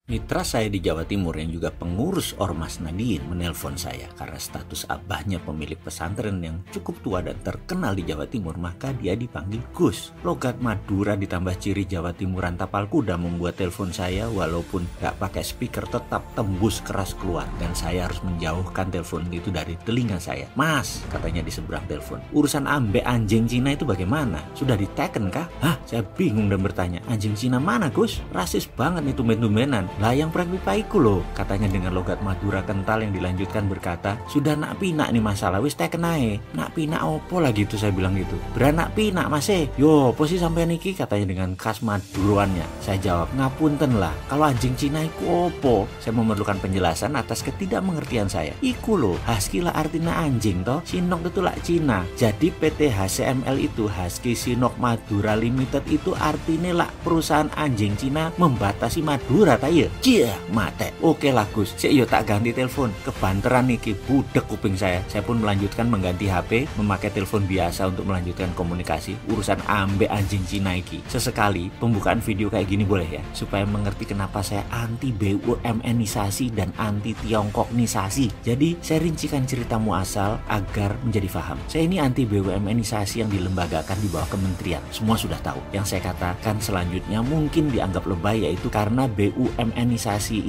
Mitra saya di Jawa Timur yang juga pengurus Ormas Nahdien menelpon saya karena status abahnya pemilik pesantren yang cukup tua dan terkenal di Jawa Timur, maka dia dipanggil Gus. Logat Madura ditambah ciri Jawa Timuran tapal kuda membuat telepon saya walaupun gak pakai speaker tetap tembus keras keluar, dan saya harus menjauhkan telepon itu dari telinga saya. Mas, katanya di seberang telepon, urusan ambek anjing Cina itu bagaimana? Sudah diteken kah? Hah? Saya bingung dan bertanya, anjing Cina mana Gus? Rasis banget nih tumben-tumbenan. Lah yang proyek pipa iku loh, katanya dengan logat Madura kental yang dilanjutkan berkata, sudah nak pinak nih masalah, wis teken ae. Nak pinak opo lah gitu, saya bilang gitu. Beranak pinak mas yo posisi sampai niki, katanya dengan khas Maduruannya. Saya jawab, ngapunten lah, kalau anjing Cina iku opo? Saya memerlukan penjelasan atas ketidakmengertian saya. Iku loh, husky lah artinya anjing toh, Sinok itu lah Cina. Jadi PT HCML itu Husky Sinok Madura Limited itu artinya lah perusahaan anjing Cina membatasi Madura tayo. Cia, mate. Oke lah Gus, saya yo tak ganti telepon. Kebanteran niki, budek kuping saya. Saya pun melanjutkan mengganti HP, memakai telepon biasa untuk melanjutkan komunikasi urusan ambek anjing Cina iki. Sesekali pembukaan video kayak gini boleh ya, supaya mengerti kenapa saya anti BUMN-isasi dan anti Tiongkoknisasi. Jadi saya rincikan cerita muasal agar menjadi paham. Saya ini anti BUMN-isasi yang dilembagakan di bawah kementerian. Semua sudah tahu. Yang saya katakan selanjutnya mungkin dianggap lebay, yaitu karena BUMN-isasi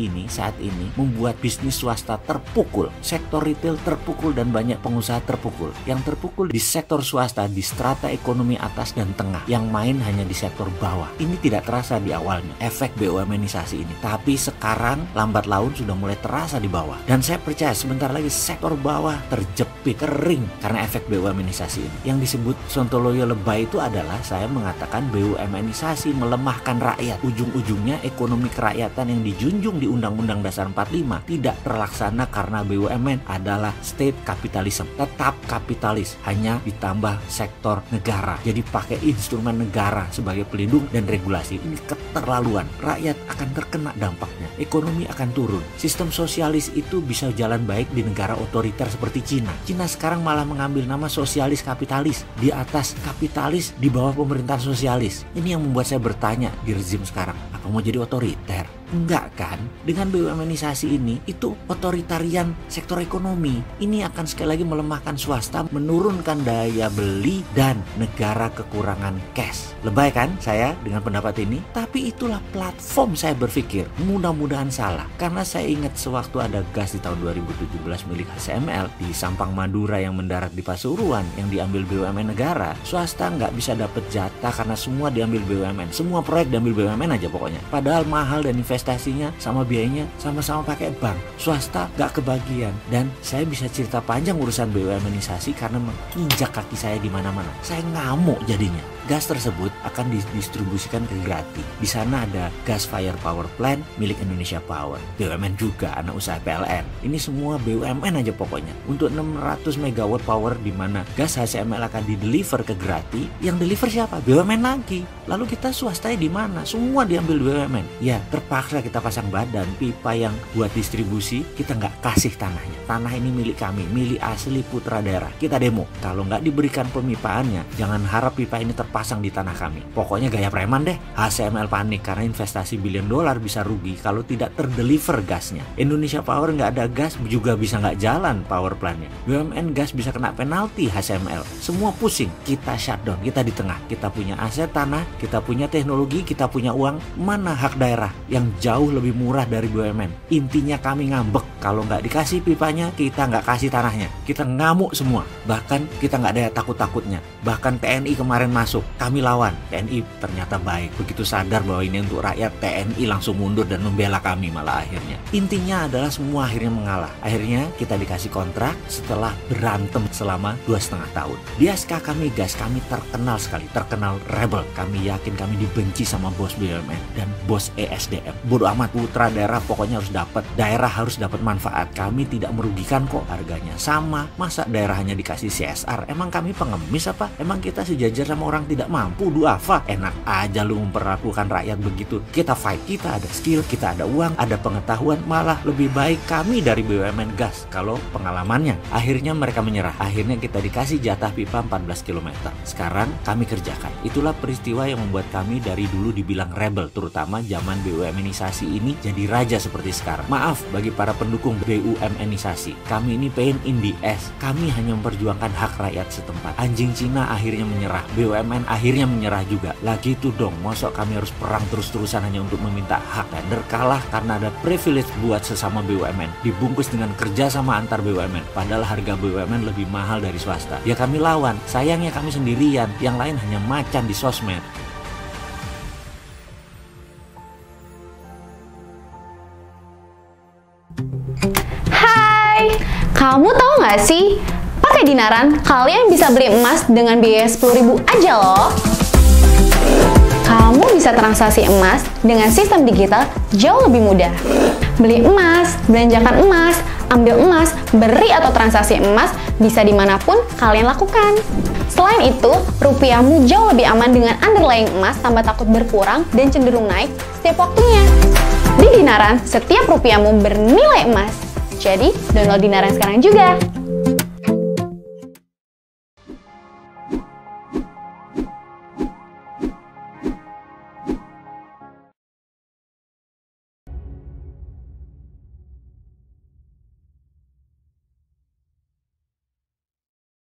ini saat ini membuat bisnis swasta terpukul, sektor retail terpukul, dan banyak pengusaha terpukul. Yang terpukul di sektor swasta di strata ekonomi atas dan tengah, yang main hanya di sektor bawah. Ini tidak terasa di awalnya efek BUMN-isasi ini, tapi sekarang lambat laun sudah mulai terasa di bawah. Dan saya percaya sebentar lagi sektor bawah terjepit kering karena efek BUMN-isasi ini. Yang disebut sontoloyo lebay itu adalah saya mengatakan BUMN-isasi melemahkan rakyat. Ujung-ujungnya ekonomi kerakyatan yang dijunjung di Undang-Undang Dasar 45 tidak terlaksana karena BUMN adalah state capitalism, tetap kapitalis, hanya ditambah sektor negara. Jadi pakai instrumen negara sebagai pelindung dan regulasi. Ini keterlaluan. Rakyat akan terkena dampaknya. Ekonomi akan turun. Sistem sosialis itu bisa jalan baik di negara otoriter seperti Cina. Cina sekarang malah mengambil nama sosialis kapitalis, di atas kapitalis, di bawah pemerintahan sosialis. Ini yang membuat saya bertanya di rezim sekarang, apa mau jadi otoriter? Enggak kan? Dengan BUMN-isasi ini, itu otoritarian sektor ekonomi. Ini akan sekali lagi melemahkan swasta, menurunkan daya beli, dan negara kekurangan cash. Lebay kan saya dengan pendapat ini? Tapi itulah platform saya berpikir. Mudah-mudahan salah. Karena saya ingat sewaktu ada gas di tahun 2017 milik HCML di Sampang Madura yang mendarat di Pasuruan yang diambil BUMN negara, swasta nggak bisa dapat jatah karena semua diambil BUMN. Semua proyek diambil BUMN aja pokoknya. Padahal mahal dan investasinya sama biayanya sama-sama pakai bank. Swasta gak kebagian. Dan saya bisa cerita panjang urusan BUMN-isasi karena menginjak kaki saya di mana-mana. Saya ngamuk jadinya. Gas tersebut akan didistribusikan ke Grati. Di sana ada gas fire power plant milik Indonesia Power. BUMN juga, anak usaha PLN. Ini semua BUMN aja pokoknya. Untuk 600 megawatt power di mana gas HCML akan dideliver ke Grati. Yang deliver siapa? BUMN lagi. Lalu kita swastanya di mana? Semua diambil BUMN. Ya, terpaksa kita pasang badan. Pipa yang buat distribusi kita nggak kasih tanahnya. Tanah ini milik kami, milik asli putra daerah. Kita demo. Kalau nggak diberikan pemipaannya, jangan harap pipa ini terpasang di tanah kami. Pokoknya gaya preman deh. HCML panik karena investasi $1 billion bisa rugi kalau tidak terdeliver gasnya. Indonesia Power nggak ada gas juga bisa nggak jalan power plantnya. BUMN gas bisa kena penalti HCML. Semua pusing. Kita shutdown. Kita di tengah. Kita punya aset tanah, kita punya teknologi, kita punya uang. Mana hak daerah yang jauh lebih murah dari BUMN? Intinya kami ngambek. Kalau nggak dikasih pipanya, kita nggak kasih tanahnya. Kita ngamuk semua. Bahkan kita nggak ada takut-takutnya. Bahkan TNI kemarin masuk. Kami lawan. TNI ternyata baik. Begitu sadar bahwa ini untuk rakyat, TNI langsung mundur dan membela kami malah akhirnya. Intinya adalah semua akhirnya mengalah. Akhirnya kita dikasih kontrak setelah berantem selama 2,5 tahun. Di SK kami gas, kami terkenal sekali. Terkenal rebel. Kami yakin kami dibenci sama bos BUMN dan bos ESDM. Bodoh amat, putra daerah pokoknya harus dapat. Daerah harus dapat manfaat. Kami tidak merugikan kok, harganya sama. Masa daerah hanya dikasih CSR? Emang kami pengemis apa? Emang kita sejajar sama orang tidak mampu duafa. Enak aja lu memperlakukan rakyat begitu. Kita fight, kita ada skill, kita ada uang, ada pengetahuan, malah lebih baik kami dari BUMN Gas kalau pengalamannya. Akhirnya mereka menyerah. Akhirnya kita dikasih jatah pipa 14 km. Sekarang kami kerjakan. Itulah peristiwa yang membuat kami dari dulu dibilang rebel, terutama zaman BUMNisasi ini jadi raja seperti sekarang. Maaf bagi para pendukung BUMNisasi, kami ini pain in the ass. Kami hanya memperjuangkan hak rakyat setempat. Anjing Cina akhirnya menyerah, BUMN akhirnya menyerah juga. Lagi itu dong, mosok kami harus perang terus-terusan hanya untuk meminta hak. Tender kalah karena ada privilege buat sesama BUMN, dibungkus dengan kerja sama antar BUMN, padahal harga BUMN lebih mahal dari swasta. Ya kami lawan, sayangnya kami sendirian, yang lain hanya macan di sosmed. Hai, kamu tahu nggak sih? Pakai Dinaran, kalian bisa beli emas dengan biaya 10.000 aja loh. Kamu bisa transaksi emas dengan sistem digital jauh lebih mudah. Beli emas, belanjakan emas, ambil emas, beri atau transaksi emas bisa dimanapun kalian lakukan. Selain itu, rupiahmu jauh lebih aman dengan underlying emas tanpa takut berkurang dan cenderung naik setiap waktunya. Di Dinaran, setiap rupiahmu bernilai emas. Jadi, download Dinaran sekarang juga.